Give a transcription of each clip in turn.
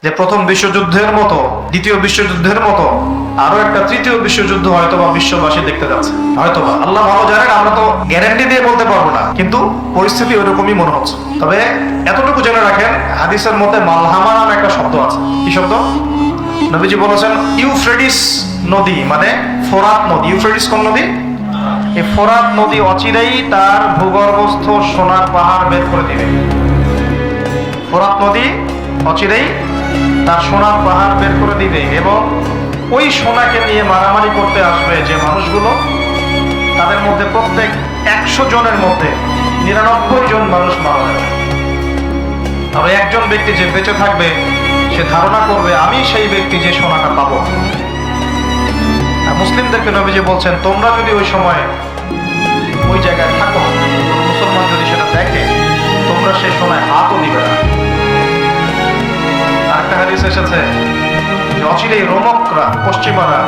যে প্রথম বিশ্বযুদ্ধের মতো, দ্বিতীয় বিশ্বযুদ্ধের মতো আরো একটা তৃতীয় বিশ্বযুদ্ধ হয়তোবা বিশ্ববাসী দেখতে যাচ্ছে, হয়তোবা, আল্লাহ ভালো জানেন। আমরা তো গ্যারান্টি দিয়ে বলতে পারবো না, কিন্তু পরিস্থিতি ওইরকমই মনে হচ্ছে। তবে এতটুকু জেনে রাখেন, হাদিসের মধ্যে মালহামা নামে একটা শব্দ আছে। কি শব্দ? নবীজি বলেছেন ইউফ্রেটিস নদী, মানে ফোরাত নদী। ইউফ্রেটিস কোন নদী? এই ফোরাত নদী অচিরেই তার ভূগর্ভস্থ সোনার পাহাড় বের করে দিবে। ফোরাত নদী অচিরেই তার সোনার পাহাড় বের করে দিবে, এবং ওই সোনাকে নিয়ে মারামারি করতে আসবে যে মানুষগুলো, তাদের মধ্যে প্রত্যেক 100 জনের মধ্যে 99 জন মানুষ মারা যাবে। তবে একজন ব্যক্তি যে বেঁচে থাকবে, সে ধারণা করবে আমি সেই ব্যক্তি যে সোনাটা পাবো। মুসলিমদেরকে নবীজি বলছেন, তোমরা যদি ওই সময় ওই জায়গায় থাকো, মুসলমান যদি সেটা দেখে, তোমরা সেই সময় হাতও দিবে না। আরেকটা হাদিস এসেছে যে অচিরেই রোমকরা, পশ্চিমারা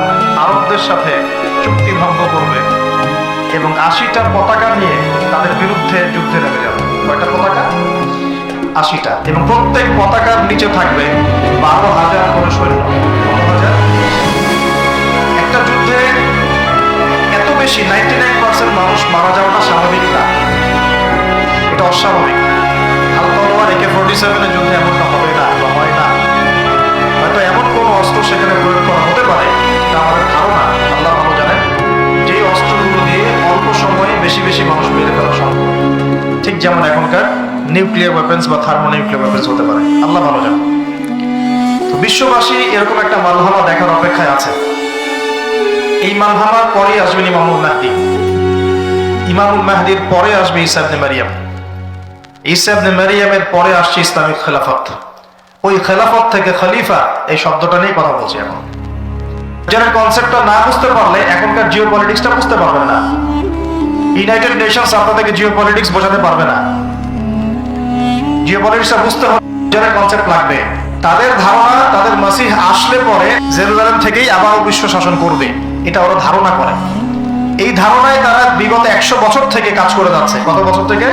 আরবদের সাথে চুক্তি ভঙ্গ করবে এবং 80টা পতাকা নিয়ে তাদের বিরুদ্ধে যুদ্ধে নেমে যাবে। কয়টা পতাকা? 80টা। এবং প্রত্যেক পতাকার নিচে থাকবে 12,000 করে সৈন্য। 12,000। একটা যুদ্ধে এত বেশি 99% মানুষ মারা যাওয়াটা স্বাভাবিক না, এটা অস্বাভাবিক। তলোয়ার AK-47 এর যুদ্ধে এমনটা হবে না বা হয় না। হয়তো এমন কোনো অস্ত্র সেখানে প্রয়োগ করা হতে পারে, তা আমাদের ধারণা, আল্লাহ ভালো জানেন, যেই অস্ত্রগুলো দিয়ে অল্প সময়ে বেশি বেশি মানুষ মেরে ফেলা সম্ভব। ঠিক যেমন এখনকার নিউক্লিয়ার ওয়েপন্স বা থার্মোনিউক্লিয়ার ওয়েপন্স হতে পারে, আল্লাহ ভালো জানেন। তো বিশ্ববাসী এরকম একটা মালহামা দেখার অপেক্ষায় আছে। এই মালহামার পরে আসবেন ইমামুল মাহদী। ইমামুল মাহদীর পরে আসবে ঈসা ইবনে মারিয়াম। ঈসা ইবনে মারিয়ামের পরে আসছে ইসলামিক খেলাফত। ওই খেলাফত থেকে খলিফা, এই শব্দটা নিয়ে কথা বলছি এখন। যারা কনসেপ্টটা না বুঝতে পারলে এখনকার জিও পলিটিক্সটা বুঝতে পারবেন না। ইউনাইটেড নেশনস আপনাদেরকে জিও পলিটিক্স বোঝাতে পারবে না। জিও পলিটিক্সটা বুঝতে হবে, যারা কনসেপ্ট লাগবে। তাদের ধারণা, তাদের মাসিহ আসলে পরে জেরুজালেম থেকেই আবার বিশ্ব শাসন করবে, এটা ওরা ধারণা করে। এই ধারণায় তারা বিগত 100 বছর থেকে কাজ করে যাচ্ছে। কত বছর থেকে?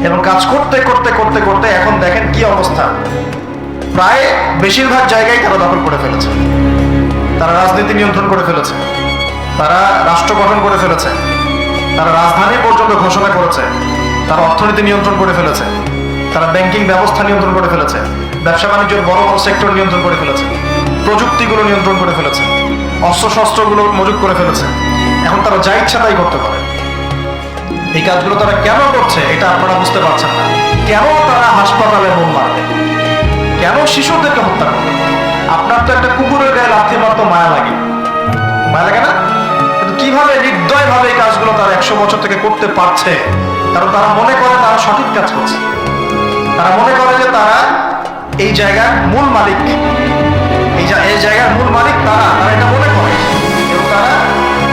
এবং কাজ করতে করতে করতে করতে এখন দেখেন কি অবস্থা। প্রায় বেশিরভাগ জায়গায় তারা দখল করে ফেলেছে। তারা রাজনীতি নিয়ন্ত্রণ করে ফেলেছে, তারা রাষ্ট্র গঠন করে ফেলেছে, তারা রাজধানী পর্যন্ত ঘোষণা করেছে, তারা অর্থনীতি নিয়ন্ত্রণ করে ফেলেছে, তারা ব্যাংকিং ব্যবস্থা নিয়ন্ত্রণ করে ফেলেছে, ব্যবসা বাণিজ্যের বড় বড় সেক্টর নিয়ন্ত্রণ করে ফেলেছে, প্রযুক্তিগুলো নিয়ন্ত্রণ করে ফেলেছে, অস্ত্রশস্ত্রগুলো মজুত করে ফেলেছে। এখন তারা যা ইচ্ছা তাই করতে পারে। এই কাজগুলো তারা কেন করছে এটা আপনারা বুঝতে পারছেন না। কেন তারা হাসপাতালে বোম মারবে? কেন শিশুদেরকে হত্যা করবে? আপনার তো একটা কুকুরের গায়ে লাথি মারতে মায়া লাগে, মায়া লাগে না? কিন্তু কিভাবে নির্দয় ভাবে এই কাজগুলো তারা 100 বছর থেকে করতে পারছে? কারণ তারা মনে করে তারা সঠিক কাজ করছে। তারা মনে করে যে তারা এই জায়গার মূল মালিক, এই জায়গার মূল মালিক তারা এটা মনে করে। এবং তারা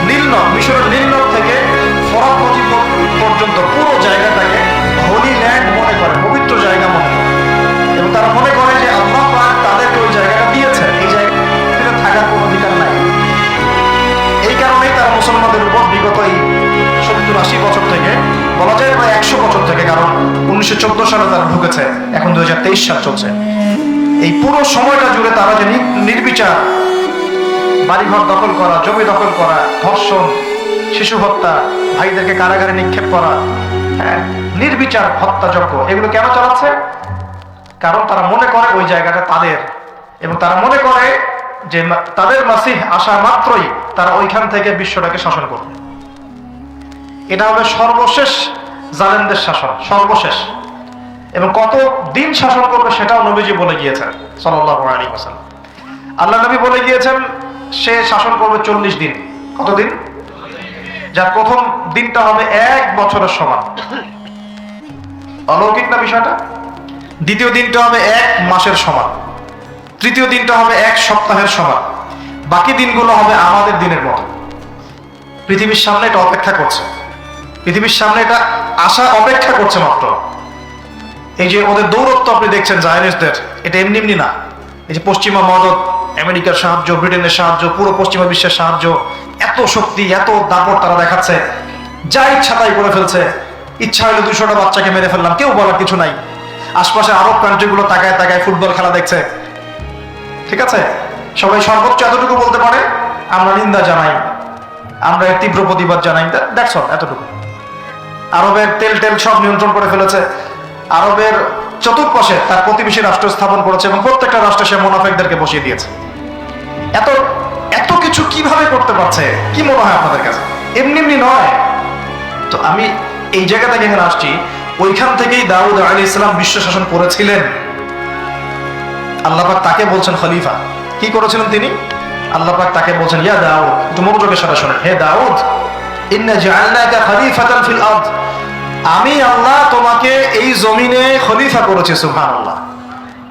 নীলনদ, মিশরের নীলনদ থেকে ফরাত নদী পর্যন্ত পুরো জায়গাটাকে হোলি ল্যান্ড মনে করে, পবিত্র জায়গা মনে করে। এবং তারা মনে করে যে আল্লাহ পাক তাদেরকে ওই জায়গাটা দিয়েছে, এই জায়গায় থাকার কোনো অধিকার নাই। এই কারণেই তারা মুসলমানদের উপর বিগত এই 70-80 বছর থেকে, বলা যায় প্রায় 100 বছর থেকে, কারণ 1914 সালে তারা ঢুকেছে, এখন 2023 সাল চলছে, এই পুরো সময়টা জুড়ে তারা যে নির্বিচার বাড়িঘর দখল করা, জমি দখল করা, ধর্ষণ, শিশু হত্যা, ভাইদেরকে কারাগারে নিক্ষেপ করা, নির্বিচার হত্যাযজ্ঞ, এগুলো কেন চালাচ্ছে? কারণ তারা মনে করে ওই জায়গাটা তাদের, এবং তারা মনে করে যে তাদের মাসিহ আসা মাত্রই তারা ওইখান থেকে বিশ্বটাকে শাসন করবে। এটা হবে সর্বশেষ জালেমদের শাসন, সর্বশেষ। এবং কত দিন শাসন করবে সেটাও নবীজি বলে গিয়েছেন সাল্লাল্লাহু আলাইহি ওয়াসাল্লাম। আল্লাহ নবী বলে গিয়েছেন সে শাসন করবে 40 দিন। কতদিন? যার প্রথম দিনটা হবে 1 বছরের সমান। অলৌকিক না বিষয়টা? দ্বিতীয় দিনটা হবে 1 মাসের সমান। তৃতীয় দিনটা হবে 1 সপ্তাহের সমান। বাকি দিনগুলো হবে আমাদের দিনের মতো। পৃথিবীর সামনে এটা অপেক্ষা করছে, পৃথিবীর সামনে এটা আসা অপেক্ষা করছে মাত্র। এই যে ওদের দৌরত্ব আপনি দেখছেন জায়নিস্টদের, এটা এমনি এমনি না। এই যে পশ্চিমা মদত, আমেরিকার সাহায্য, ব্রিটেনের সাহায্য, পুরো পশ্চিমা বিশ্বের সাহায্য, এত শক্তি, এত দাপট তারা দেখাচ্ছে, যা ইচ্ছা তাই করে ফেলছে। ইচ্ছা হলে 200টা বাচ্চাকে মেরে ফেললাম, কেউ বলার কিছু নাই। আশপাশে আরব কান্ট্রিগুলো তাকায় তাকায় ফুটবল খেলা দেখছে, ঠিক আছে, সবাই সর্বোচ্চ এতটুকু বলতে পারে, আমরা নিন্দা জানাই, আমরা এর তীব্র প্রতিবাদ জানাই, দ্যাটস অল, এতটুকু। আরবের তেল সব নিয়ন্ত্রণ করে ফেলেছে, আরবের চতুর্পাশে তার প্রতিবেশী রাষ্ট্র স্থাপন করেছে এবং প্রত্যেকটা রাষ্ট্রে সে মুনাফিকদেরকে বসিয়ে দিয়েছে। এত এত কিছু কিভাবে করতে পারছে, কি মনে হয় আপনাদের কাছে? এমনি এমনি নয় তো। আমি এই জায়গা থেকে এখানে আসছি, ওইখান থেকেই দাউদ আলাইহিস সালাম বিশ্ব শাসন করেছিলেন। আল্লাহ পাক তাকে বলছেন খলিফা। কি করেছিলেন তিনি? আল্লাহ পাক তাকে বলছেন, ইয়া দাউদ, একটু মনোযোগের সাথে শোনেন, হে দাউদ, ইন্না জাআলনাকা খলিফাতান ফিল আরদ, আমি আল্লাহ তোমাকে এই জমিনে খলিফা করেছি। সুবহানাল্লাহ।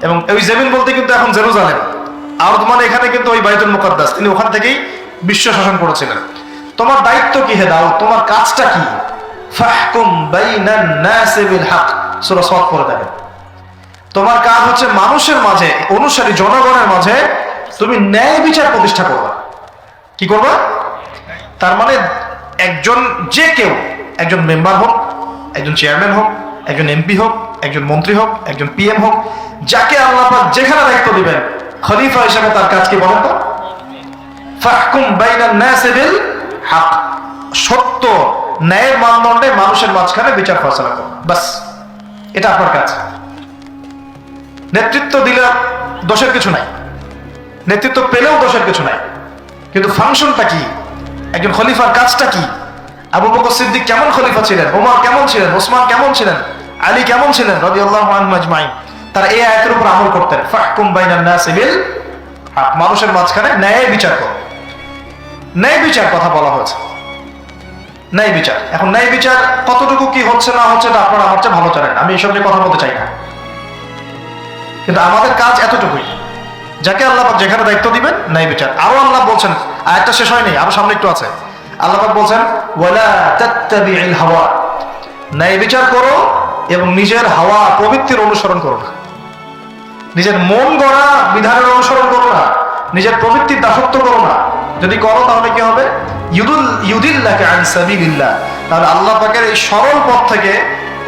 এবং ওই জমিন বলতে কিন্তু এখন জেরুজালেম, আরদ মানে এখানে কিন্তু ওই বাইতুল মুকাদ্দাস, তিনি ওখান থেকেই বিশ্ব শাসন করেছিলেন। তোমার দায়িত্ব কি হে দাউদ, তোমার কাজটা কি? ফাহকুম বাইনান নাসি বিল হক, সূরা সাদ পড়ে দেখেন। তোমার কাজ হচ্ছে মানুষের মাঝে, অনুসারী জনগণের মাঝে তুমি ন্যায় বিচার প্রতিষ্ঠা করবা। কি করবা? তার মানে একজন, যে কেউ, একজন মেম্বার হোক, একজন চেয়ারম্যান হোক, একজন এমপি হোক, একজন মন্ত্রী হোক, একজন পিএম হোক, যাকে আল্লাহ পাক যেখানে দায়িত্ব দিবেন, খলিফা হিসেবে তার কাজ কি বলেন তো? ফাহকুম বাইনান নাসি বিল হক, সত্য ন্যায়ের মানদণ্ডে মানুষের মাঝখানে বিচার ফয়সালা করো, বাস, এটা আপনার কাজ। নেতৃত্ব দিলে দোষের কিছু নাই, নেতৃত্ব পেলেও দোষের কিছু নাই, কিন্তু ফাংশনটা কি? একজন খলিফার কাজটা কি? আবু বকর সিদ্দিক কেমন খলিফা ছিলেন, ওমর কেমন ছিলেন, ওসমান কেমন ছিলেন, আলী কেমন ছিলেন রাদিয়াল্লাহু আনহুম আজমাইন? তারা এই আয়াতের উপর আমল করতেন। ফাহকুম বাইনান নাসি বিল হক, মানুষের মাঝখানে ন্যায় বিচার করো। ন্যায় বিচার কথা বলা হয়েছে, ন্যায় বিচার। এখন ন্যায় বিচার কতটুকু কি হচ্ছে না হচ্ছে এটা আপনারা আমার চেয়ে ভালো জানেন, আমি এসব নিয়ে কথা বলতে চাই না, কিন্তু আমাদের কাজ এতটুকুই, যাকে আল্লাহ পাক যেখানে দায়িত্ব দিবেন ন্যায় বিচার। আরো আল্লাহ বলছেন, আয়াতটা শেষ হয়নি, আরো সামনে একটু আছে। আল্লাহ পাক বলছেন, ওয়ালা তাত্তাবিউল হাওয়া, ন্যায় বিচার করো এবং নিজের হাওয়া প্রবৃত্তির অনুসরণ করো না, নিজের মন গড়া বিধানের অনুসরণ করো না, নিজের প্রবৃত্তির দাসত্ব করো না। যদি করো তাহলে কি হবে? ইউদিল্লাকা আন সাবিলিল্লাহ, তাহলে আল্লাহ পাকের এই সরল পথ থেকে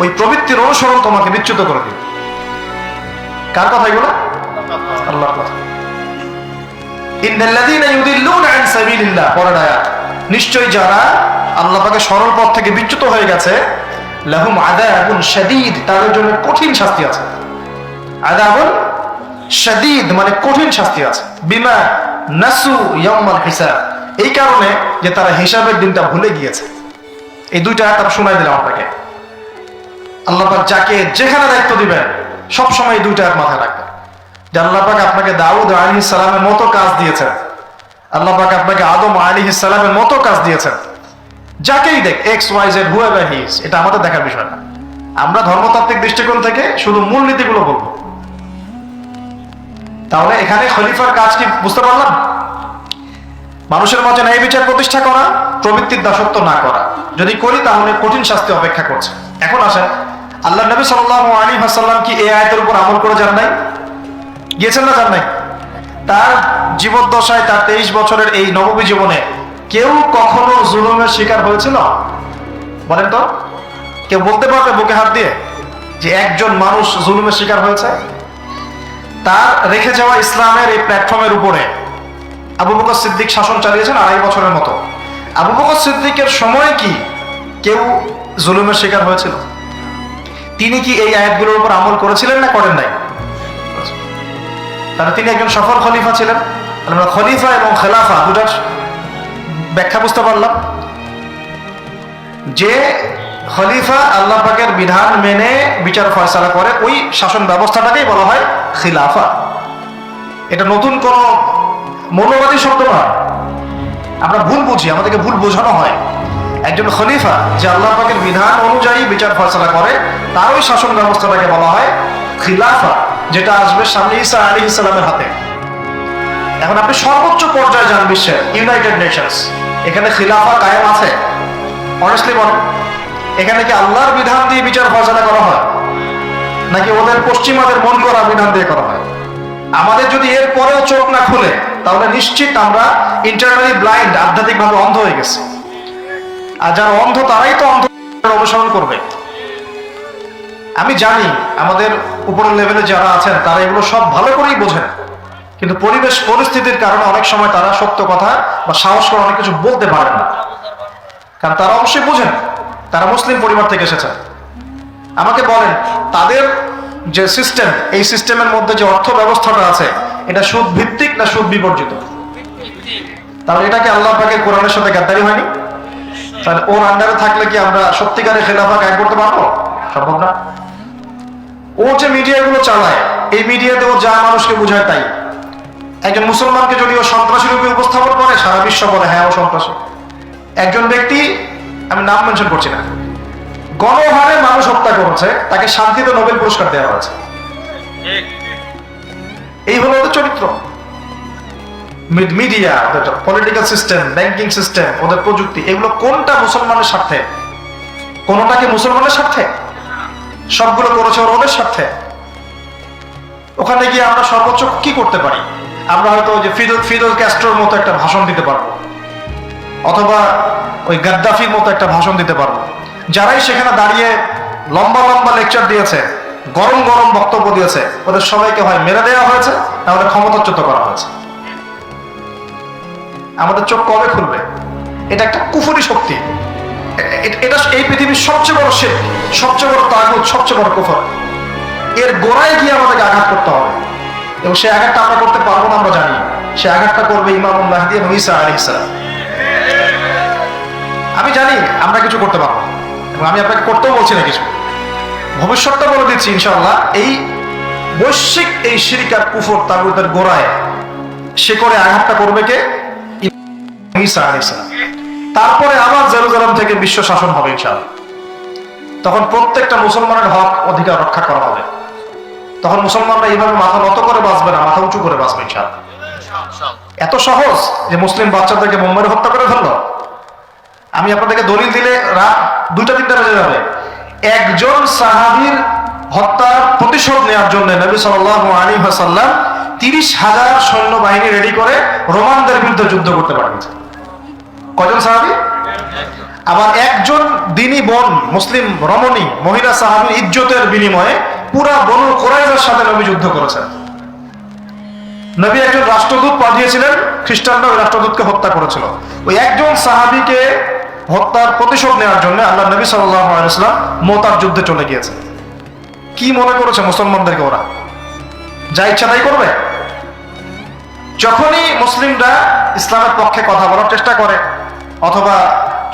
ওই প্রবৃত্তির অনুসরণ তোমাকে বিচ্যুত করে দিবে। কার কথা এগুলো? আল্লাহর কথা। ইন্নাল্লাযীনা ইউদিল্লুনা আন সাবিলিল্লাহ, পরের আয়াত, নিশ্চয়ই যারা আল্লাহ পাকের সরল পথ থেকে বিচ্যুত হয়ে গেছে, লাহুম আযাবুন শাদীদ, তাদের জন্য কঠিন শাস্তি আছে। আযাবুন শাদীদ মানে কঠিন শাস্তি আছে। বিমা নাসু ইয়াউমাল হিসাব, এই কারণে যে তারা হিসাবের দিনটা ভুলে গিয়েছে। এই দুইটা আয়াত আমি শোনাই দিলাম আপনাকে। আল্লাহ পাক যাকে যেখানে দায়িত্ব দিবেন সব সময় এই দুইটা আয়াত মাথায় রাখবেন, যে আল্লাহ পাক আপনাকে দাউদ আলাইহিস সালামের মতো কাজ দিয়েছেন, আল্লাহ পাক আপনাকে আদম আলাইহিস সালামের মতো কাজ দিয়েছেন। যাকেই দেখ, X Y Z whoever he is, এটা আমাদের দেখার বিষয় না। আমরা ধর্মতাত্ত্বিক দৃষ্টিকোণ থেকে শুধু মূলনীতিগুলো বলবো। তাহলে এখানে খলিফার কাজ কি বুঝতে পারলাম? মানুষের মাঝে ন্যায় বিচার প্রতিষ্ঠা করা, প্রবৃত্তির দাসত্ব না করা। যদি করি তাহলে কঠিন শাস্তি অপেক্ষা করছে। এখন আসেন, আল্লাহ নবী সাল্লাল্লাহু আলাইহি ওয়াসাল্লাম কি এই আয়াতের উপর আমল করে যান নাই? গিয়েছেন না যান নাই? তার জীবদ্দশায়, তার 23 বছরের এই নববী জীবনে কেউ কখনো জুলুমের শিকার হয়েছিল? বলেন তো, কেউ বলতে পারবে বুকে হাত দিয়ে যে একজন মানুষ জুলুমের শিকার হয়েছে? তার রেখে যাওয়া ইসলামের এই প্ল্যাটফর্মের উপরে আবু বকর সিদ্দিক শাসন চালিয়েছেন 2.5 বছরের মতো। আবু বকর সিদ্দিকের সময় কি কেউ জুলুমের শিকার হয়েছিল? তিনি কি এই আয়াতগুলোর উপর আমল করেছিলেন না করেন নাই? তাহলে তিনি একজন সফল খলিফা ছিলেন। আমরা খলিফা এবং খেলাফা দুটার ব্যাখ্যা বুঝতে পারলাম। যে খলিফা আল্লাহ পাকের বিধান মেনে বিচার ফয়সালা করে, ওই শাসন ব্যবস্থাটাকেই বলা হয় খিলাফা। এটা নতুন কোন মৌলবাদী শব্দ নয়, আমরা ভুল বুঝি, আমাদেরকে ভুল বোঝানো হয়। একজন খলিফা যে আল্লাহ পাকের বিধান অনুযায়ী বিচার ফয়সালা করে, তার ওই শাসন ব্যবস্থাটাকে বলা হয় খিলাফা, যেটা আসবে সামনে ঈসা আলাইহিস সালামের হাতে। এখন আপনি সর্বোচ্চ পর্যায়ে যান বিশ্বের, ইউনাইটেড নেশনস, এখানে খিলাফা কায়েম আছে? অনেস্টলি বলেন, এখানে কি আল্লাহর বিধান দিয়ে বিচার ফয়সালা করা হয়, নাকি ওদের পশ্চিমাদের মন করা বিধান দিয়ে করা হয়? আমাদের যদি এর পরেও চোখ না খুলে, তাহলে নিশ্চিত আমরা ইন্টারনালি ব্লাইন্ড, আধ্যাত্মিকভাবে অন্ধ হয়ে গেছি। আর যারা অন্ধ তারাই তো অন্ধ অনুসরণ করবে। আমি জানি আমাদের উপরের লেভেলে যারা আছেন তারা এগুলো সব ভালো করেই বোঝেন, কিন্তু পরিবেশ পরিস্থিতির কারণে অনেক সময় তারা সত্য কথা বা সাহস করে অনেক কিছু বলতে পারেন না, কারণ তারা অবশ্যই বুঝেন তারা মুসলিম পরিবার থেকে এসেছেন। আমাকে বলেন, তাদের যে সিস্টেম, এই সিস্টেমের মধ্যে যে অর্থ ব্যবস্থাটা আছে, এটা সুদ ভিত্তিক না সুদ বিবর্জিত? তাহলে এটা কি আল্লাহ পাকের কোরআনের সাথে গাদ্দারি হয়নি? তাহলে ওর আন্ডারে থাকলে কি আমরা সত্যিকারের খেলাফা কায়েম করতে পারবো? সম্ভব না। ও যে মিডিয়াগুলো চালায়, এই মিডিয়াতে ও যা মানুষকে বুঝায় তাই। একজন মুসলমানকে যদি ও সন্ত্রাসী রূপে উপস্থাপন করে, সারা বিশ্ব বলে হ্যাঁ ও সন্ত্রাসী। একজন ব্যক্তি, আমি নাম মেনশন করছি না, গণহারে মানুষ হত্যা করেছে, তাকে শান্তিতে নোবেল পুরস্কার দেওয়া হয়েছে। এই হলো ওদের চরিত্র। Media, political system, banking system, ওদের প্রযুক্তি, এগুলো কোনটা মুসলমানের স্বার্থে? কোনটা কি মুসলমানের স্বার্থে? সবগুলো করেছে ওদের স্বার্থে। ওখানে গিয়ে আমরা সর্বোচ্চ কি করতে পারি? আমরা হয়তো যে ফিদেল ক্যাস্ট্রোর মতো একটা ভাষণ দিতে পারবো, অথবা ওই গাদ্দাফির মতো একটা ভাষণ দিতে পারবো। যারাই সেখানে দাঁড়িয়ে লম্বা লম্বা লেকচার দিয়েছে, গরম গরম বক্তব্য দিয়েছে, ওদের সবাইকে হয় মেরে দেওয়া হয়েছে, তাহলে ক্ষমতাচ্যুত করা হয়েছে। আমাদের চোখ কবে খুলবে? এটা একটা কুফরি শক্তি। এটা এই পৃথিবীর সবচেয়ে বড় শিরক, সবচেয়ে বড় তাগুত, সবচেয়ে বড় কুফর। এর গোড়ায় গিয়ে আমাদেরকে আঘাত করতে হবে, এবং সেই আঘাতটা আমরা করতে পারবো না, আমরা জানি। সে আঘাতটা করবে ইমামুল মাহদী এবং ঈসা আলাইহিস সালাম। আমি জানি আমরা কিছু করতে পারবো, এবং আমি আপনাকে করতেও বলছি না কিছু, ভবিষ্যৎটা বলে দিচ্ছি ইনশাআল্লাহ। এই বৈশ্বিক এই শিরক আর কুফর তাগুতের গোড়ায় সে করে আঘাতটা করবে কে? ঈসা আলাইহিস সালাম। তারপরে আবার জেরুজালেম থেকে বিশ্ব শাসন হবে ইনশাআল্লাহ। তখন প্রত্যেকটা মুসলমানের হক অধিকার রক্ষা করা হবে। তখন মুসলমানরা এইভাবে মাথা নত করে বাঁচবে না, মাথা উঁচু করে বাঁচবে ইনশাআল্লাহ। এত সহজ যে মুসলিম বাচ্চাদেরকে বোম্বাই হত্যা করে ফেললো। আমি আপনাদেরকে দলিল দিলে রাত 2টা-3টা বেজে যাবে। একজন সাহাবীর হত্যার প্রতিশোধ নেওয়ার জন্য নবী সাল্লাল্লাহু আলাইহি ওয়াসাল্লাম 30,000 সৈন্যবাহিনী রেডি করে রোমানদের বিরুদ্ধে যুদ্ধ করতে পাঠিয়েছে। কয়জন সাহাবী? আবার একজন দিনী বোন, মুসলিম রমণী মহিলা সাহাবীর ইজ্জতের বিনিময়ে পুরা বনু কুরাইজার সাথে নবী যুদ্ধ করেছেন। নবী একজন রাষ্ট্রদূত পাঠিয়েছিলেন, খ্রিস্টানরা ওই রাষ্ট্রদূতকে হত্যা করেছিল। ওই একজন সাহাবীকে হত্যার প্রতিশোধ নেওয়ার জন্য আল্লাহ নবী সাল্লাল্লাহু আলাইহি ওয়াসাল্লাম মুতার যুদ্ধে চলে গিয়েছে। কি মনে করেছে মুসলমানদেরকে ওরা যা ইচ্ছা তাই করবে? যখনই মুসলিমরা ইসলামের পক্ষে কথা বলার চেষ্টা করে অথবা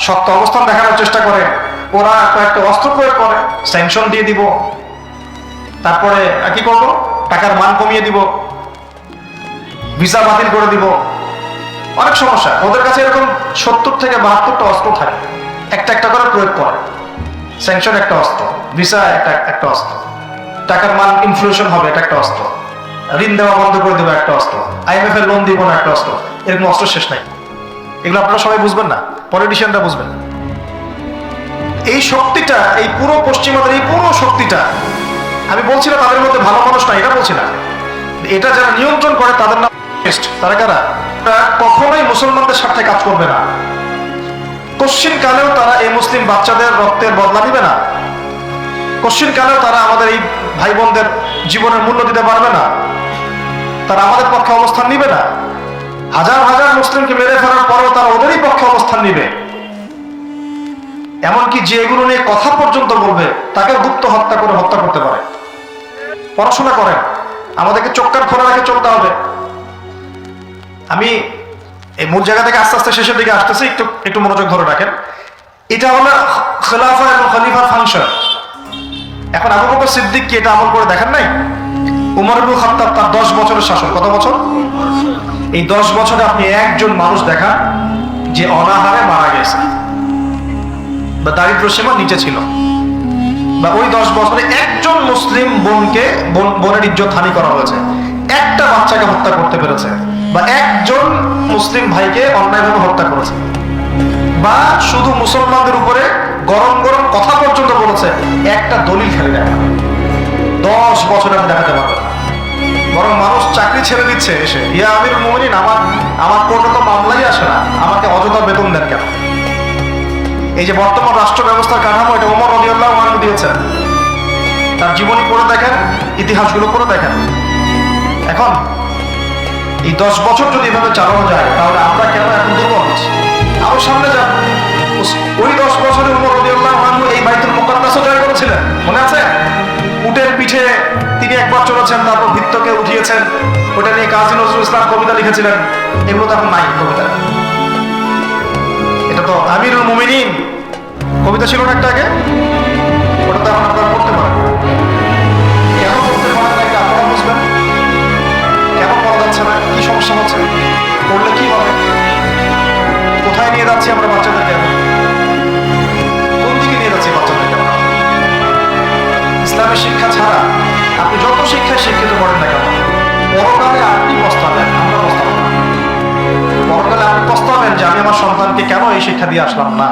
শক্ত অবস্থান দেখানোর চেষ্টা করে, ওরা কয়েকটা অস্ত্র প্রয়োগ করে, স্যাংশন দিয়ে দিব, তারপরে কি করবো, টাকার মান কমিয়ে দিব, ভিসা বাতিল করে দিব। অনেক সমস্যা ওদের কাছে, এরকম 70 থেকে 72টা অস্ত্র থাকে, একটা একটা করে প্রয়োগ করে। স্যাংশন একটা অস্ত্র, ভিসা একটা অস্ত্র, টাকার মান ইনফ্লেশন হবে এটা একটা অস্ত্র, ঋণ দেওয়া বন্ধ করে দেবো একটা অস্ত্র, IMF এর লোন দিব না একটা অস্ত্র। এরকম অস্ত্র শেষ নাই। এগুলো আপনারা সবাই বুঝবেন না, পলিটিশিয়ানরা বুঝবেন। এই শক্তিটা, এই পুরো পশ্চিমাদের এই পুরো শক্তিটা, আমি বলছি না তাদের মধ্যে ভালো মানুষ না, এটা বলছি না, এটা যারা নিয়ন্ত্রণ করে তাদের নাম তারা কারা? কখনোই মুসলমানদের স্বার্থে কাজ করবে না। কশ্চিন কালেও তারা এই মুসলিম বাচ্চাদের রক্তের বদলা নিবে না। কশ্চিন কালেও তারা আমাদের এই ভাই বোনদের জীবনের মূল্য দিতে পারবে না। তারা আমাদের পক্ষে অবস্থান নিবে না। হাজার হাজার মুসলিমকে মেরে ফেলার পরেও তারা ওদেরই পক্ষে অবস্থান নিবে। এমনকি যে এগুলো নিয়ে কথা পর্যন্ত বলবে তাকে গুপ্ত হত্যা করে হত্যা করতে পারে। পড়াশোনা করেন, আমাদেরকে চোখ কান খোলা রেখে চলতে হবে। আমি এই মূল জায়গা থেকে আস্তে আস্তে শেষের দিকে আসতেছি, একটু মনোযোগ ধরে রাখেন। এটা হলো খেলাফা এবং খলিফার ফাংশন। এখন আবু বকর সিদ্দিক কি এটা আমল করে দেখেন নাই? উমর ইবনে খাত্তাব তার 10 বছরের শাসন, কত বছর? এই 10 বছরে আপনি একজন মানুষ দেখান যে অনাহারে মারা গেছে বা দারিদ্র সীমার নিচে ছিল, বা ওই 10 বছরে একজন মুসলিম বোনের ইজ্জত হানি করা হয়েছে, একটা বাচ্চাকে হত্যা করতে পেরেছে, বা একজন মুসলিম ভাইকে অন্যায়ভাবে হত্যা করেছে, বা শুধু মুসলমানদের উপরে গরম গরম কথা পর্যন্ত বলেছে, একটা দলিল খেলে দেয় 10 বছরে আমি দেখাতে পারবো না। বরং মানুষ চাকরি ছেড়ে দিচ্ছে এসে, ইয়া আমিরুল মুমিনিন, আমার কোর্টে তো মামলাই আসে না, আমাকে অযথা বেতন দেন কেন? এই যে বর্তমান রাষ্ট্র ব্যবস্থার কাঠামো, এটা ওমর রাদিয়াল্লাহু আনহু দিয়েছেন। তার জীবনী পড়ে দেখেন, ইতিহাসগুলো পড়ে দেখেন। এখন এই 10 বছর যদি এভাবে চালানো যায় তাহলে আমরা কেন এখন দুর্বল হচ্ছি? আরো সামনে যান, ওই 10 বছরে উমর রাদিয়াল্লাহু আনহু এই বাইতুল মুকাদ্দাসও জয় করেছিলেন, মনে আছে? উটের পিঠে তিনি একবার চলেছেন, তারপর ভিত্তকে উঠিয়েছেন, ওটা নিয়ে কাজী নজরুল ইসলাম কবিতা লিখেছিলেন। এগুলো তো এখন নাই কবিতা। এটা তো আমিরুল মুমিনিন কবিতা ছিল না একটা আগে, ওটা তো এখন আপনারা পড়তে পারেন। কেন পড়তে পারেন না এটা আপনারা বুঝবেন। কেন পড়া যাচ্ছে না, কি সমস্যা হচ্ছে, পড়লে কি হবে, কোথায় নিয়ে যাচ্ছি আমরা বাচ্চাদেরকে, কোন দিকে নিয়ে যাচ্ছি বাচ্চাদেরকে? ইসলামের শিক্ষা ছাড়া আপনি যত শিক্ষায় শিক্ষিত করেন না কেন, পরকালে আপনি পস্তাবেন, আমরা পস্তাবো না। পরকালে আপনি পস্তাবেন যে আমি আমার সন্তানকে কেন এই শিক্ষা দিয়ে আসলাম না।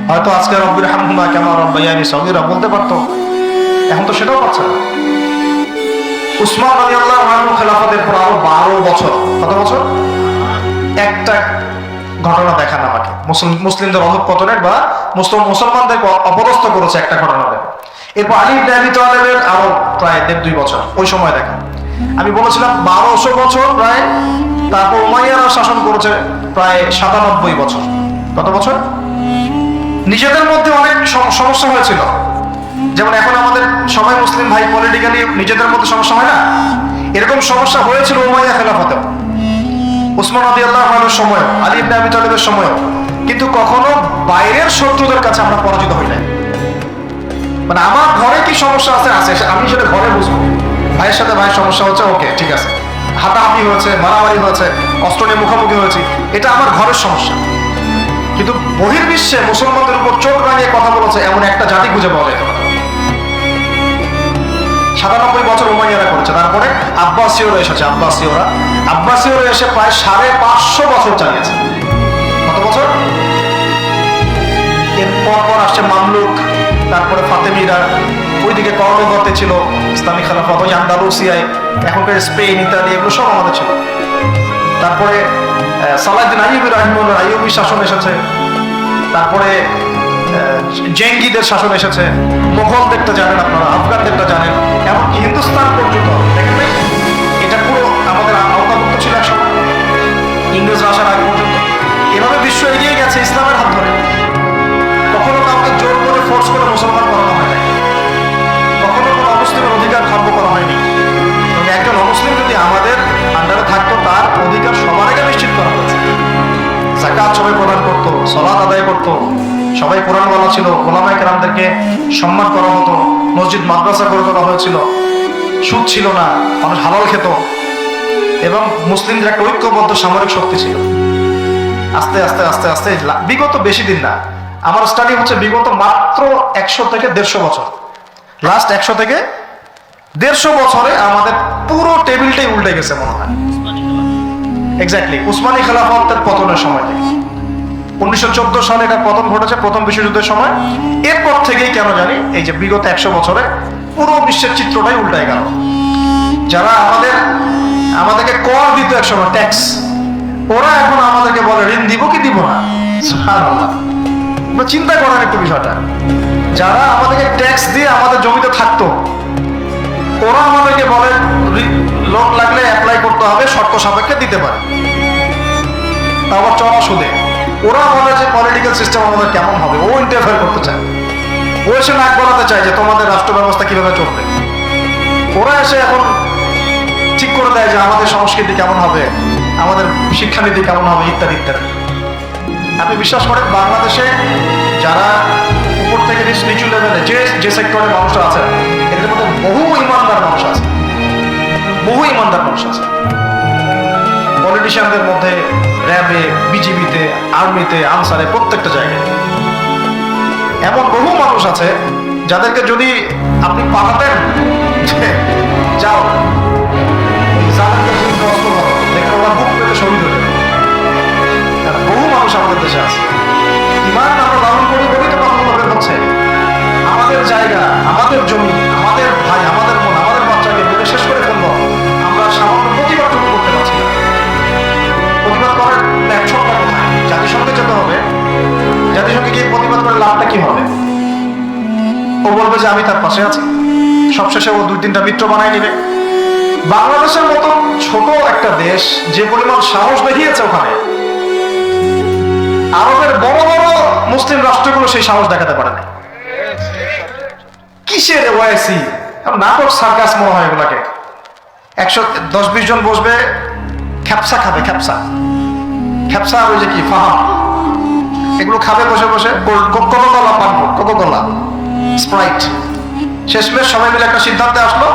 হয়তো আজকে রব্বির হামহুমা কামা রাব্বায়ানি সগীরা বলতে পারতো, এখন তো সেটাও পাচ্ছে না। উসমান রাদিয়াল্লাহু আনহু খেলাফতের পর আরো 12 বছর, কত বছর? একটা ঘটনা দেখান আমাকে, মুসলিমদের অধঃপতনের বা মুসলমানদেরকে অপদস্থ করেছে একটা ঘটনা দেখো। এরপর আলী ইবনে আবি তালেবের আরো প্রায় 1.5-2 বছর, ওই সময় দেখা। আমি বলেছিলাম 1200 বছর প্রায়। তারপর উমাইয়ারা শাসন করেছে প্রায় 97 বছর। কত বছর? নিজেদের মধ্যে অনেক সমস্যা হয়েছিল, যেমন এখন আমাদের সবাই মুসলিম ভাই, পলিটিক্যালি নিজেদের মধ্যে সমস্যা হয় না, এরকম সমস্যা হয়েছিল উমাইয়া খেলাফতেও, উসমান রাদিয়াল্লাহু আনহুর সময়, আলী ইবনে আবি তালেবের সময়। কিন্তু কখনো বাইরের শত্রুদের কাছে আমরা পরাজিত হই নাই। মানে আমার ঘরে কি সমস্যা আছে আমি সেটা ঘরে বুঝবো। ভাইয়ের সাথে ভাইয়ের সমস্যা হচ্ছে, ওকে ঠিক আছে, হাতাহাতি হয়েছে, মারামারি হয়েছে, অস্ত্র নিয়ে মুখোমুখি হয়েছি, এটা আমার ঘরের সমস্যা। কিন্তু বহির্বিশ্বে মুসলমানদের উপর চোখ রাঙিয়ে কথা বলেছে এমন একটা জাতি খুঁজে পাওয়া যেত না। 97 বছর উমাইয়ারা করেছে। তারপরে আব্বাসীয়রা এসেছে, আব্বাসীয়রা এসে প্রায় 550 বছর চালিয়েছে। কত বছর? এর পর আসছে মামলুক, তারপরে ফাতেমিরা, ওইদিকে কর্ণগতে ছিল ইসলামী খেলাফত, ওই আন্দালুসিয়ায়, এখনকার স্পেন, ইতালি, এগুলো সব আমাদের ছিল। তারপরে সালাহউদ্দিন আইয়ুবী রাহিমাহুল্লাহ, আইয়ুবী শাসন এসেছে। তারপরে জেঙ্গিদের শাসন এসেছে। মোগলদেরটা জানেন আপনারা, আফগানদেরটা জানেন, এমনকি হিন্দুস্তান পর্যন্ত দেখেন নাই, এটা পুরো আমাদের আওতাভুক্ত ছিল একসময়, ইংরেজরা আসার আগে পর্যন্ত। এভাবে বিশ্ব এগিয়ে গেছে ইসলামের হাত ধরে। কখনো কাউকে জোর করে ফোর্স করে মুসলমান করানো হয় নাই, কখনো কোনো অমুসলিমের অধিকার খর্ব করা হয়নি। এবং একজন অমুসলিম যদি আমাদের আন্ডারে থাকতো, তার অধিকার সবার আগে নিশ্চিত করা হয়েছে। যাকাত সবাই প্রদান করতো, সালাত আদায় করতো, সবাই কোরআনওয়ালা ছিল, ওলামায়ে কেরামদেরকে সম্মান করা হতো, মসজিদ মাদ্রাসা করে তোলা হয়েছিল, সুদ ছিল না, মানুষ হালাল খেত, এবং মুসলিমদের একটা ঐক্যবদ্ধ সামরিক শক্তি ছিল। আস্তে আস্তে আস্তে আস্তে বিগত বেশি দিন না, আমার স্টাডি হচ্ছে বিগত মাত্র 100 থেকে 150 বছর, লাস্ট 100 থেকে 150 বছরে আমাদের পুরো টেবিলটাই উল্টে গেছে মনে হয়। এক্স্যাক্টলি উসমানী খেলাফতের পতনের সময় থেকে 1914 সালে এটা পতন ঘটেছে, প্রথম বিশ্বযুদ্ধের সময়। এরপর থেকেই কেন জানি এই যে বিগত 100 বছরে পুরো বিশ্বের চিত্রটাই উল্টায় গেল। যারা আমাদেরকে কর দিত একসময়, ট্যাক্স, ওরা এখন আমাদেরকে বলে ঋণ দিব কি দিব না। সুবহানাল্লাহ, চিন্তা করেন একটু বিষয়টা। যারা আমাদেরকে ট্যাক্স দিয়ে আমাদের জমিতে থাকতো, ওরা আমাদেরকে বলে লোন লাগলে অ্যাপ্লাই করতে হবে, শর্ত সাপেক্ষে দিতে পারে, আবার চড়া সুদে। ওরা বলে যে পলিটিক্যাল সিস্টেম আমাদের কেমন হবে, ও ইন্টারফেয়ার করতে চায়, ও এসে নাক গলাতে চায় যে তোমাদের রাষ্ট্র ব্যবস্থা কিভাবে চলবে। ওরা এসে এখন ঠিক করে দেয় যে আমাদের সংস্কৃতি কেমন হবে, আমাদের শিক্ষানীতি কেমন হবে, ইত্যাদি ইত্যাদি। আপনি বিশ্বাস করেন বাংলাদেশে যারা উপর থেকে নিচু লেভেলে যে সেক্টরের মানুষরা আছে, এদের মধ্যে বহু ইমানদার মানুষ আছে, পলিটিশিয়ানদের মধ্যে, র্যাবে, বিজিবিতে, আর্মিতে, আনসারে, প্রত্যেকটা জায়গায় এমন বহু মানুষ আছে যাদেরকে যদি আপনি পাঠাতেন যাও দেখে ওরা বুক পেতে শহীদ হয়ে যাবে। বহু মানুষ আমাদের দেশে আছে, ইমান আমরা লালন করি বলেই তো কথাগুলো বের হচ্ছে। আমাদের জায়গা, আমাদের জমি, আমাদের ভাই, আমাদের বোন, আমাদের বাচ্চাকে বলে শেষ করে ফেলবো, আমরা সামান্য প্রতিবাদটুকু করতে পারছি না। প্রতিবাদ করার প্ল্যাটফর্মটা কোথায়? জাতিসংঘে যেতে হবে। জাতিসংঘে গিয়ে প্রতিবাদ করে লাভটা কি হবে? ও বলবে যে আমি তার পাশে আছি, সবশেষে ও 2-3টা মিত্র বানায় নিবে, বাংলাদেশের মতো ছোট একটা দেশ যে পরিমাণ সাহস দেখিয়েছে ওখানে, আরবের বড় বড় মুসলিম রাষ্ট্রগুলো সেই সাহস দেখাতে পারে না। কিসের ওয়াইসি, নাটক সার্কাস মনে হয় এগুলাকে। 110-20 জন বসবে, খ্যাপসা খাবে, খ্যাপসা খ্যাপসা ওই যে কি ফাহাম, এগুলো খাবে বসে বসে, কোকোকোলা পান, কোকোকোলা, স্প্রাইট। শেষমেশ সবাই মিলে একটা সিদ্ধান্তে আসলো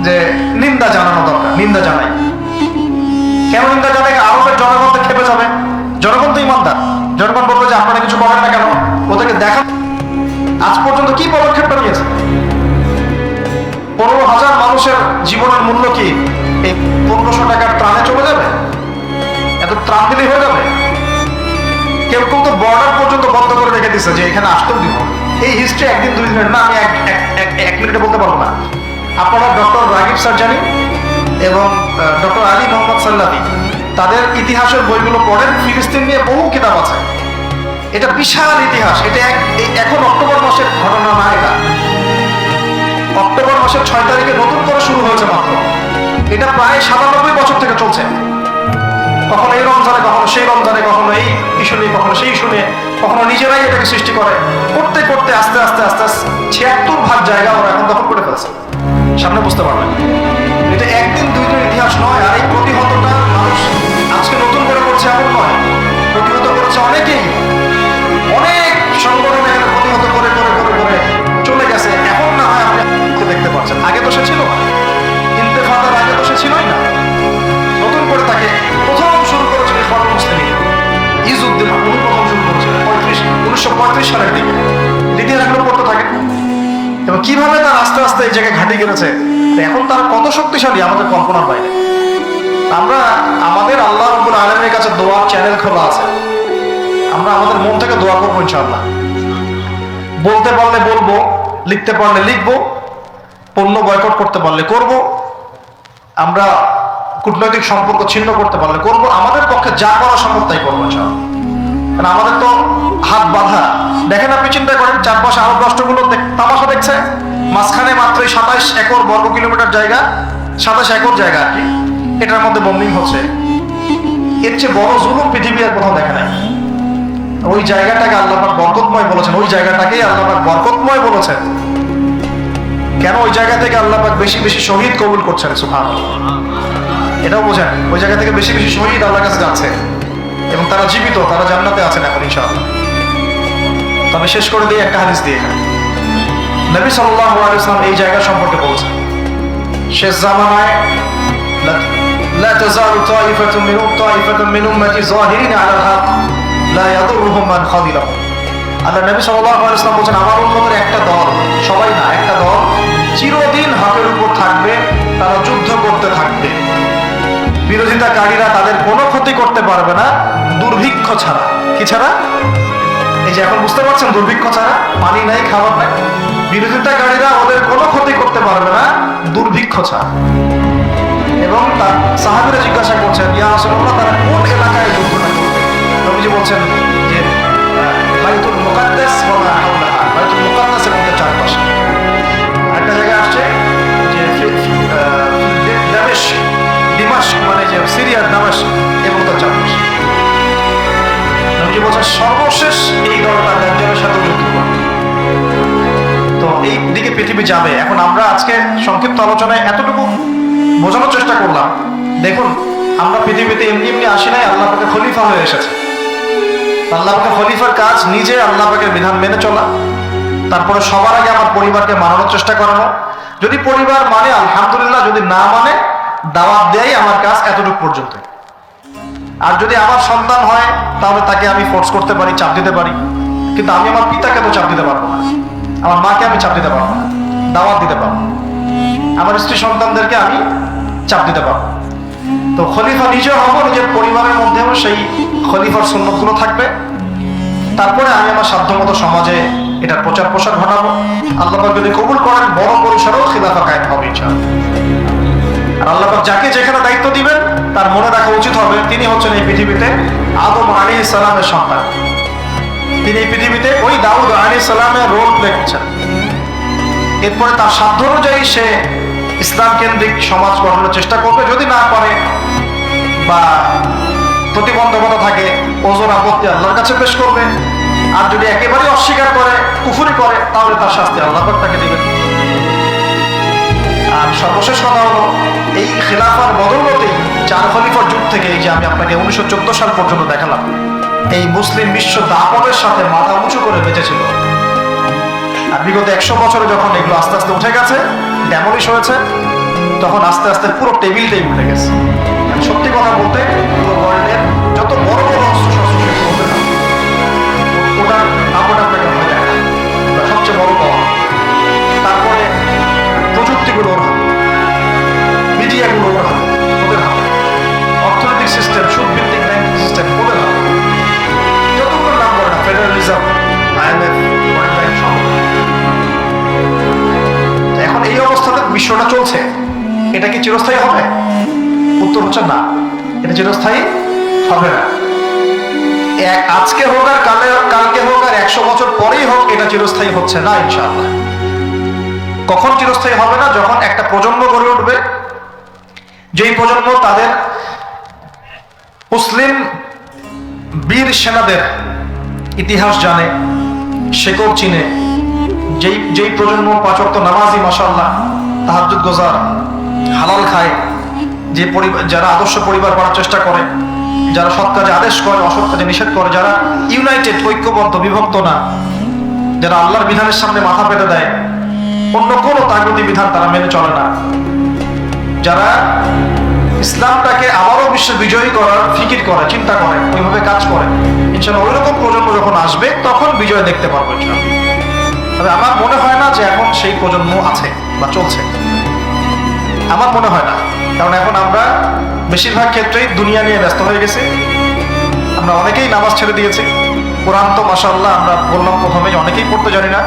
যে নিন্দা জানানো দরকার, নিন্দা জানাই। কেন নিন্দা জানাই? আরবের জনগণ তো খেপে যাবে, জনগণ তো ইমানদার, জনগণ বলবে যে আপনারা কিছু করেন না কেন, ওদেরকে দেখা। আজ পর্যন্ত কি পদক্ষেপটা নিয়েছে? 15,000 মানুষের জীবনের মূল্য কি এই 1500 টাকার ত্রাণে চলে যাবে? এত ত্রাণ দিলেই হয়ে যাবে? কেউ কেউ তো বর্ডার পর্যন্ত বন্ধ করে রেখে দিচ্ছে যে এখানে আসতেও দিব। এই হিস্ট্রি একদিন 2 দিনের না, আমি এক মিনিটে বলতে পারবো না। আপনারা ডক্টর রাগিব সারজানি এবং ডক্টর আলী মোহাম্মদ সাল্লাবি তাদের ইতিহাসের বইগুলো পড়েন, ফিলিস্তিন নিয়ে বহু কিতাব আছে। এটা বিশাল ইতিহাস। এটা এখন অক্টোবর মাসের ঘটনা না, এটা অক্টোবর মাসের 6 তারিখে নতুন করে শুরু হয়েছে মাত্র। এটা প্রায় 97 বছর থেকে চলছে। কখনো এই রমজানে, কখনো সেই রমজানে, কখনো এই ইস্যু নিয়ে, কখনো সেই ইস্যু নিয়ে, কখনো নিজেরাই এটাকে সৃষ্টি করে। করতে করতে আস্তে আস্তে আস্তে আস্তে 76 জায়গা ওরা এখন দখল করে ফেলছে। সামনে বুঝতে পারবেন, এটা একদিন 2 দিনের ইতিহাস নয়। আর এই প্রতিহতটা মানুষ আজকে নতুন করে করছে এমন নয়, প্রতিহত করেছে অনেকেই, অনেক সংগঠনের প্রতিহত করে করে করে করে চলে গেছে। এখন না হয় আপনি দেখতে পাচ্ছেন, আগে তো সে ছিল না, ইন্তেফাদার আগে তো সে ছিলই না। নতুন করে তাকে প্রথম শুরু করেছিল ইখওয়ানুল মুসলিমিন, ইজউদ্দিন, উনি প্রথম শুরু করেছিলেন 1935 সালের দিকে। ইতিহাসগুলো পড়তে থাকে এবং কিভাবে তার আস্তে আস্তে এই জায়গায় ঘাঁটি গেছে। এখন তারা কত শক্তিশালী আমাদের কল্পনার বাইরে। আমরা আমাদের আল্লাহ রাব্বুল আলামিনের কাছে দোয়ার চ্যানেল খোলা আছে, আমরা আমাদের মন থেকে দোয়া করবো ইনশাআল্লাহ। বলতে পারলে বলবো, লিখতে পারলে লিখবো, পণ্য বয়কট করতে পারলে করব, আমরা কূটনৈতিক সম্পর্ক ছিন্ন করতে পারলে করব। আমাদের পক্ষে যা করা সম্ভব তাই করবো ইনশাআল্লাহ। কারণ আমাদের তো হাত বাঁধা। দেখেন, আপনি চিন্তা করেন, চারপাশে আরব রাষ্ট্রগুলো তামাশা দেখছে, মাঝখানে মাত্রই 27 একর বর্গ কিলোমিটার জায়গা, 27 একর জায়গা আর কি, এটার মধ্যে বোম্বিং হচ্ছে। এর চেয়ে বড় জুলুম পৃথিবী আর কোথাও দেখে নাই। ওই জায়গাটাকে আল্লাহ পাক বরকতময় বলেছেন, ওই জায়গাটাকেই আল্লাহ পাক বরকতময় বলেছেন। কেন? ওই জায়গা থেকে আল্লাহ পাক বেশি বেশি শহীদ কবুল করছেন, সুবহানাল্লাহ। এটাও বোঝেন, ওই জায়গা থেকে বেশি বেশি শহীদ আল্লাহর কাছে যাচ্ছে এবং তারা জীবিত, তারা জান্নাতে আছেন এখন ইনশাআল্লাহ। তবে শেষ করে দিই একটা হাদিস দিয়ে। নবী সাল্লাল্লাহু আলাইহি ওয়াসাল্লাম এই জায়গা সম্পর্কে বলছেন, শেষ জামানায় লা তাযালু তাইফাতুন মিন উম্মতি যাহিরিন আলাল হক লা ইয়াদুরুহুম মান খাযিলাহুম। আল্লাহ নবী সাল্লাল্লাহু আলাইহি ওয়াসাল্লাম বলেন, আমার উম্মতের একটা দল, সবাই না, একটা দল চিরদিন হকের উপর থাকবে, তারা যুদ্ধ করতে থাকবে, বিরোধিতাকারীরা তাদের কোনো ক্ষতি করতে পারবে না দুর্ভিক্ষ ছাড়া। কি ছাড়া? এই যে এখন বুঝতে পারছেন, দুর্ভিক্ষ ছাড়া, পানি নাই, খাবার নাই। বিরোধিতাকারীরা ওদের কোনো ক্ষতি করতে পারবে না দুর্ভিক্ষ ছাড়া। এবং তার সাহাবীরা জিজ্ঞাসা করছেন, ইয়া রাসূলুল্লাহ, তারা কোন এলাকায় যুদ্ধটা করবে? নবীজি বলছেন যে বাইতুল মুকাদ্দাস ওয়া মা হাওলাহা, বাইতুল মুকাদ্দাসের মধ্যে চারপাশে। একটা জায়গায় আসছে যে দিমাশক, মানে যে সিরিয়ার দামেস্ক এবং তার চারপাশে। নবীজি বলছেন সর্বশেষ এই দলটা দাজ্জালের সাথে যুদ্ধ করবে। তো এই দিকে পৃথিবী যাবে। এখন আমরা আজকে সংক্ষিপ্ত আলোচনায় এতটুকু বোঝানোর চেষ্টা করলাম। দেখুন, আমরা পৃথিবীতে এমনি এমনি আসি নাই, আল্লাহ পাকের খলিফা হয়ে এসেছে। আল্লাহ পাকের খলিফার কাজ নিজে আল্লাহ পাকের বিধান মেনে চলা, তারপরে সবার আগে আমার পরিবারকে মানানোর চেষ্টা করানো। যদি পরিবার মানে আলহামদুলিল্লাহ, যদি না মানে দাওয়াত দেয় আমার কাজ এতটুকু পর্যন্ত। আর যদি আমার সন্তান হয় তাহলে তাকে আমি ফোর্স করতে পারি, চাপ দিতে পারি, কিন্তু আমি আমার পিতাকে তো চাপ দিতে পারবো না, আমার মাকে আমি চাপ দিতে পারবো না, দাওয়াত দিতে পারবো। আমার স্ত্রী সন্তানদেরকে আমি চাপ দিতে পারবো। তো খলিফা নিজে হবো, নিজের পরিবারের মধ্যেও সেই খলিফার সুন্নতগুলো থাকবে। তারপরে আমি আমার সাধ্যমতো সমাজে এটার প্রচার প্রসার ঘটাবো। আল্লাহ পাক যদি কবুল করেন, বড় পরিসরেও খিলাফা কায়েম হবে ইনশাআল্লাহ। আর আল্লাহ পাক যাকে যেখানে দায়িত্ব দিবেন তার মনে রাখা উচিত হবে তিনি হচ্ছেন এই পৃথিবীতে আদম আলাইহিস সালামের সন্তান। তিনি এই পৃথিবীতে ওই দাউদ আলাইহিস সালামের রোল প্লে করছেন। এরপরে তার সাধ্য অনুযায়ী সে ইসলাম কেন্দ্রিক সমাজ গঠনের চেষ্টা করবে। যদি না পারে বা প্রতিবন্ধকতা থাকে, ওজোর আপত্তি আল্লাহর কাছে পেশ করবে। আর যদি একেবারে অস্বীকার করে, কুফরি করে, তাহলে তার শাস্তি আল্লাহ পাক তাকে দেবেন। আর সর্বশেষ কথা হলো, এই খিলাফার বদৌলতেই 4 খলিফার যুগ থেকে, এই যে আমি আপনাকে 1914 সাল পর্যন্ত দেখালাম, এই মুসলিম বিশ্ব দাপটের সাথে মাথা উঁচু করে বেঁচেছিল। আর বিগত 100 বছরে যখন এগুলো আস্তে আস্তে উঠে গেছে, ড্যামলিশ হয়েছে, তখন আস্তে আস্তে পুরো টেবিলটাই উঠে গেছে। সত্যি কথা বলতে, পুরো ওয়ার্ল্ডের যত বড় বড় অস্ত্র শস্ত্র বলতে না, ওটার দাপট আপনাকে হয়ে যায় না, সবচেয়ে বড় পাওয়া। তারপরে প্রযুক্তিগুলো ওর হাতে, মিডিয়াগুলো ওর হাতে, ওদের হাতে, অর্থনৈতিক সিস্টেম, সুদভিত্তিক ব্যাংকিং সিস্টেম ওদের হাতে, যতগুলো নাম করে না, ফেডারেলিজম, IMF, ওয়ার্ল্ড ব্যাংক সব। এখন এই অবস্থাতে বিশ্বটা চলছে, এটা কি চিরস্থায়ী হবে? উত্তর হচ্ছে না, এটা চিরস্থায়ী হবে না। আজকে হোক আর কালকে হোক আর 100 বছর পরেই হোক, এটা চিরস্থায়ী হচ্ছে না ইনশাআল্লাহ। কখন চিরস্থায়ী হবে না? যখন একটা প্রজন্ম গড়ে উঠবে, যেই প্রজন্ম তাদের মুসলিম বীর সেনাদের ইতিহাস জানে, শেকড় চিনে, যেই প্রজন্ম 5 ওয়াক্ত নামাজি, মাশাআল্লাহ, তাহাজ্জুদ গোজার, হালাল খায়, যে পরিবার, যারা আদর্শ পরিবার করার চেষ্টা করে, যারা সৎ কাজে আদেশ করে, অসৎ কাজে নিষেধ করে, যারা ইউনাইটেড, ঐক্যবদ্ধ, বিভক্ত না, যারা আল্লাহর বিধানের সামনে মাথা পেতে দেয়, অন্য কোনো তাগুতি বিধান তারা মেনে চলে না, যারা ইসলামটাকে আবারও বিশ্ব বিজয়ী করার ফিকির করে, চিন্তা করে, ওইভাবে কাজ করে, ইনশাআল্লাহ ওইরকম প্রজন্ম যখন আসবে, তখন বিজয় দেখতে পারবো ইনশাআল্লাহ। তবে আমার মনে হয় না যে এখন সেই প্রজন্ম আছে বা চলছে, আমার মনে হয় না। কারণ এখন আমরা বেশিরভাগ ক্ষেত্রেই দুনিয়া নিয়ে ব্যস্ত হয়ে গেছি। আমরা অনেকেই নামাজ ছেড়ে দিয়েছি। কোরআন তো মাশাআল্লাহ, আমরা বললাম প্রথমে যে অনেকেই পড়তে জানি না,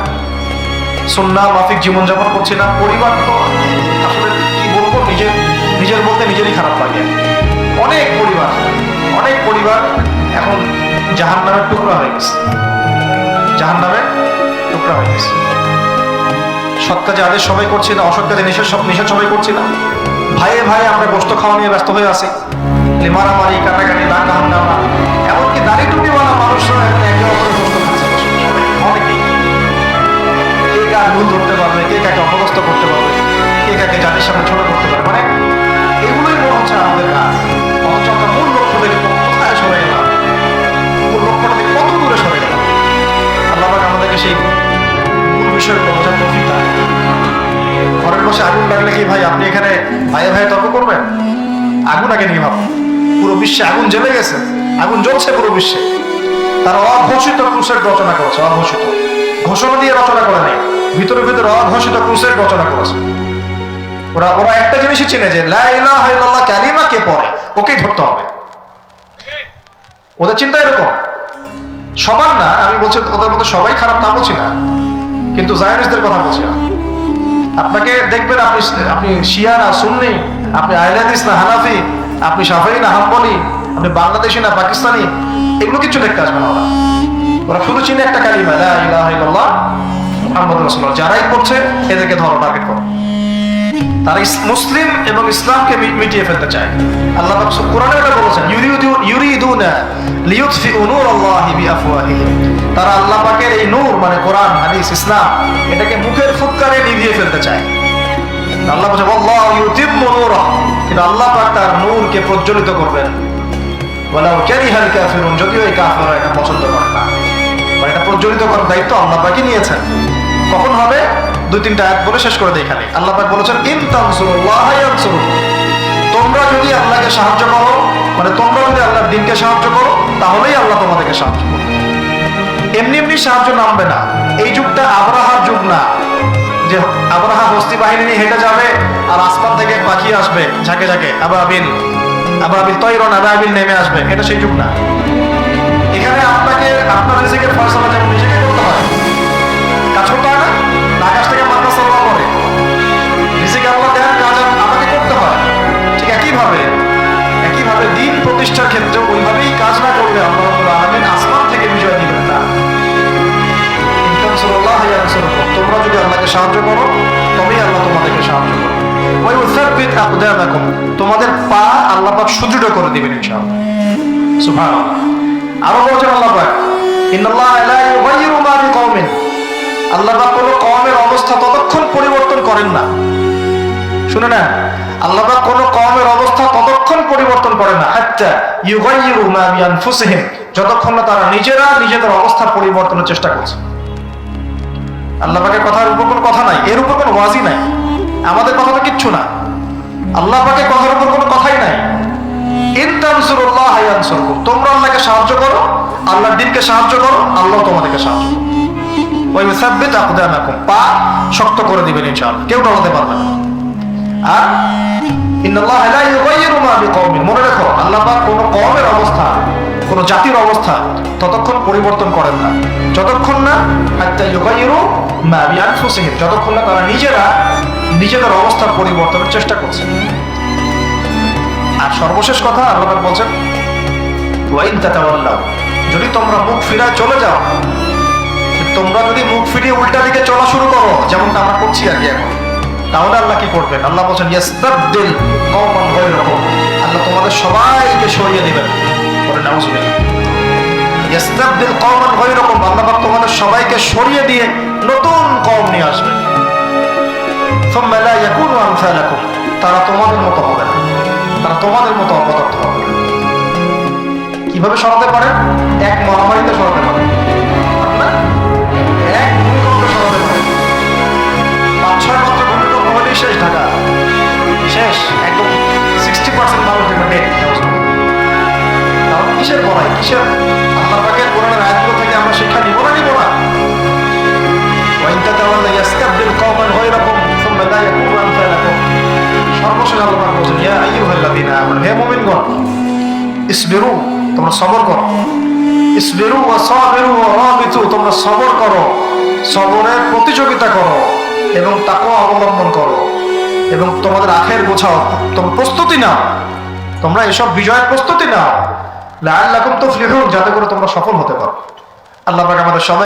সুন্নাহ মাফিক জীবনযাপন করছি না। পরিবার তো আসলে কি বলবো, নিজের বলতে নিজেরই খারাপ লাগে। অনেক পরিবার এখন জাহান্নামের টুকরা হয়ে গেছে, জাহান্নামের টুকরা হয়ে গেছে। সৎ কাজে আদেশ সবাই করছি না, অসৎ কাজে নিষেধ সবাই করছি না। ভাইয়ে আমরা গোশত খাওয়া নিয়ে ব্যস্ত হয়ে আছি, মারামারি, কাটাকাটি, রান্না বান্না, এমনকি দাড়ি টুপিওয়ালা মানুষরা এখন একে অপরের গোশত খাচ্ছে। অনেকেই কে কার ভুল ধরতে পারবে, কে কাকে অপদস্থ করতে পারবে, কে কাকে জাতির সামনে ছোট করতে পারবে, মানে এগুলোই মনে হচ্ছে আমাদের কাজ। অথচ আমরা মূল লক্ষ্য থেকে কোথায় সরে গেলাম, মূল লক্ষ্যটা থেকে কত দূরে সরে গেলাম। আল্লাহ পাক আমাদেরকে সেই মূল বিষয়ের বোঝার তৌফিক দান। ঘরের বসে আগুন লাগলে কি ভাই আপনি এখানে ভাইয়ে তর্ক করবেন? আগুন আগে নিয়ে ভাবুন। পুরো বিশ্বে আগুন জ্বলে গেছে, আগুন জ্বলছে পুরো বিশ্বে। তারা অঘোষিত ক্রুসেড রচনা করেছে, অঘোষিত, ঘোষণা দিয়ে রচনা করে নাই, ভিতরে অঘোষিত ক্রুসেড রচনা করেছে। ওরা একটা জিনিসই চিনে যে লা ইলাহা ইল্লাল্লাহ কালিমা কে পড়ে ওকেই ধরতে হবে। ওদের চিন্তা এরকম। সবার না, আমি বলছি ওদের মধ্যে সবাই খারাপ তা বলছি না, কিন্তু জায়নিস্টদের কথা বলছি না। আপনাকে দেখবেন আপনি শিয়া না সুন্নি, আপনি আহলে হাদিস না হানাফি, আপনি শাফিঈ না হাম্বলি, আপনি বাংলাদেশি না পাকিস্তানি, এগুলো কিছু দেখতে আসবে না। ওরা শুধু চিনে একটা কালিমা, লা ইলাহা ইল্লাল্লাহ মুহাম্মাদুর রাসূলুল্লাহ। যারাই করছে এদেরকে ধরো, টার্গেট করো। তারা মুসলিম এবং ইসলামকে মিটিয়ে ফেলতে চায়। আল্লাহ পাক কোরআনে এটা বলেছেন, ইউরিদুনা লিইউতফিউ নূরাল্লাহি বিআফওয়াহিহিম। তারা আল্লাহ পাকের এই নূর, মানে কোরআন, হাদিস, ইসলাম, এটাকে মুখের ফুৎকারে নিভিয়ে ফেলতে চায়। আল্লাহ বলেন আল্লাহু ইউতিম্মু নূরাহু, কিন্তু আল্লাহ পাক তার নূরকে প্রজ্বলিত করবেন। ওয়ালাউ কারিহাল কাফিরুন, যদিও এই কাফেররা এটা পছন্দ করে না। মানে এটা প্রজ্বলিত করার দায়িত্ব আল্লাহ পাকই নিয়েছেন। কখন হবে? 2-3টা আয়াত বলে শেষ করে দেই খালি। আল্লাহ পাক বলেছেন ইন তানসুরুল্লাহ ইয়ানসুরুকুম, তোমরা যদি আল্লাহকে সাহায্য করো, মানে তোমরা যদি আল্লাহর দ্বীনকে সাহায্য করো, তাহলেই আল্লাহ তোমাদেরকে সাহায্য করবে। এমনি সাহায্য নামবে না। এই যুগটা আবরাহার যুগ না, যে আবরাহা হস্তি বাহিনী নিয়ে হেঁটে যাবে আর আসমান থেকে পাখি আসবে ঝাঁকে ঝাঁকে, আবাবিল তৈরন আবাবিল নেমে আসবে, এটা সেই যুগ না। এখানে আপনাকে আপনার রিজিকের ফয়সালা যেমন নিজেকে করতে হয়, কাজ করতে হয় না, আকাশ থেকে মাদ্রাসা আল্লাহ করে, রিজিক আল্লাহ দেন, কাজ আমাকে করতে হয়। ঠিক একইভাবে দ্বীন প্রতিষ্ঠার ক্ষেত্রে ওইভাবেই কাজ না করলে আল্লাহ রাব্বুল আলামিন আসমান থেকে বিজয় দিবেন না। তোমরা যদি আল্লাহকে সাহায্য করো, তবেই আল্লাহ তোমাদেরকে সাহায্য করবে। ওয়া ইউসাব্বিত আকদামাকুম, তোমাদের পা আল্লাহ পাক সুদৃঢ় করে দিবেন ইনশাআল্লাহ। সুবহানাল্লাহ। আরো বলেছেন আল্লাহ পাক, ইন্নাল্লাহা লা ইউগাইয়িরু মা বিকওমিন, আল্লাহ পাক কোনো কওমের অবস্থা ততক্ষণ পরিবর্তন করেন না, শুনে না, আল্লাহ পাক কোনো কওমের অবস্থা ততক্ষণ পরিবর্তন করে না, হাত্তা ইউগাইয়িরু মা বিআনফুসিহিম, যতক্ষণ না তারা নিজেরা নিজেদের অবস্থা পরিবর্তনের চেষ্টা করছে। আল্লাহ পাকের কথার উপর কোনো কথা নাই, এর উপর কোনো ওয়াজি নাই, আমাদের কথা তো কিচ্ছু না, আল্লাহ পাকের কথার উপর কোনো কথাই নাই। ইন তানসুরুল্লাহ ইয়ানসুরকুম, তোমরা আল্লাহকে সাহায্য করো, আল্লাহর দ্বীনকে সাহায্য করো, আল্লাহ তোমাদেরকে সাহায্য করবে। ওয়া ইউসাব্বিত আকদামাকুম, পা শক্ত করে দিবেন ইনশাআল্লাহ, কেউ ডলাতে পারবে না। আর ইন্নাল্লাহা লা ইউগাইয়িরু মা বিকওমিন, মনে রাখো আল্লাহ পাক কোনো কওমের অবস্থা, কোনো জাতির অবস্থা ততক্ষণ পরিবর্তন করেন না যতক্ষণ না হাত্তা ইউগাইয়িরু মা বিআনফুসিহিম, যতক্ষণ না তারা নিজেরা নিজেদের অবস্থা পরিবর্তনের চেষ্টা করছে। আর সর্বশেষ কথা আল্লাহ পাক বলেন, ওয়া ইন তাতাওয়াল্লাউ, যদি তোমরা মুখ ফিরায় চলে যাও, তোমরা যদি মুখ ফিরিয়ে উল্টা দিকে চলা শুরু করো, যেমনটা আমরা করছি আর কি এখন, তাহলে আল্লাহ কি করবেন? আল্লাহ বলেন, ইয়াস্তাবদিল কওমান গায়রাকুম, আল্লাহ তোমাদের সবাইকে সরিয়ে দিবেন। বলে নাউজুবিল্লাহ। ইয়াস্তাবদিল কওমান গায়রাকুম, আল্লাহ পাক তোমাদের সবাইকে সরিয়ে দিয়ে নতুন কওম নিয়ে আসবেন। সুম্মা লা ইয়াকুনু আমসালাকুম, তারা তোমাদের মতো হবে না, তারা তোমাদের মতো অপদার্থ হবে। কিভাবে সরাতে পারে? এক মহামারীতে সরাতে পারে না, এক ভূমিকম্পে সরাতে পারে। 5-6 মাত্র ভূমিকম্প হলেই শেষ, ঢাকা শেষ, একদম 60% মানুষ ডেড। তাহলে কিসের বলাই, কিসের আল্লাহ পাকের কোরআনের আয়াতগুলো থেকে আমরা শিক্ষা নিব না, নিব না? ওয়া ইন তাতাওয়াল্লাউ ইয়াস্তাবদিল কওমান গায়রাকুম সুম্মা লা ইয়াকুনু আমসালাকুম। সর্বশেষ আল্লাহ পাক বলেন, ইয়া আইয়ুহাল্লাযীনা আমানু, হে মুমিনগণ, ইসবিরু, তোমরা সবর করো, ইসবিরু ওয়া সাবিরু ওয়া রাবিতু, তোমরা সবর করো, সবরের প্রতিযোগিতা করো এবং তাকওয়া অবলম্বন করো এবং তোমাদের আখের গোছাও, তোমরা প্রস্তুতি নাও, তোমরা এসব বিজয়ের প্রস্তুতি নাও, লাআল্লাকুম তুফলিহুন, যাতে করে তোমরা সফল হতে পারো। আল্লাহ পাক আমাদের সবাই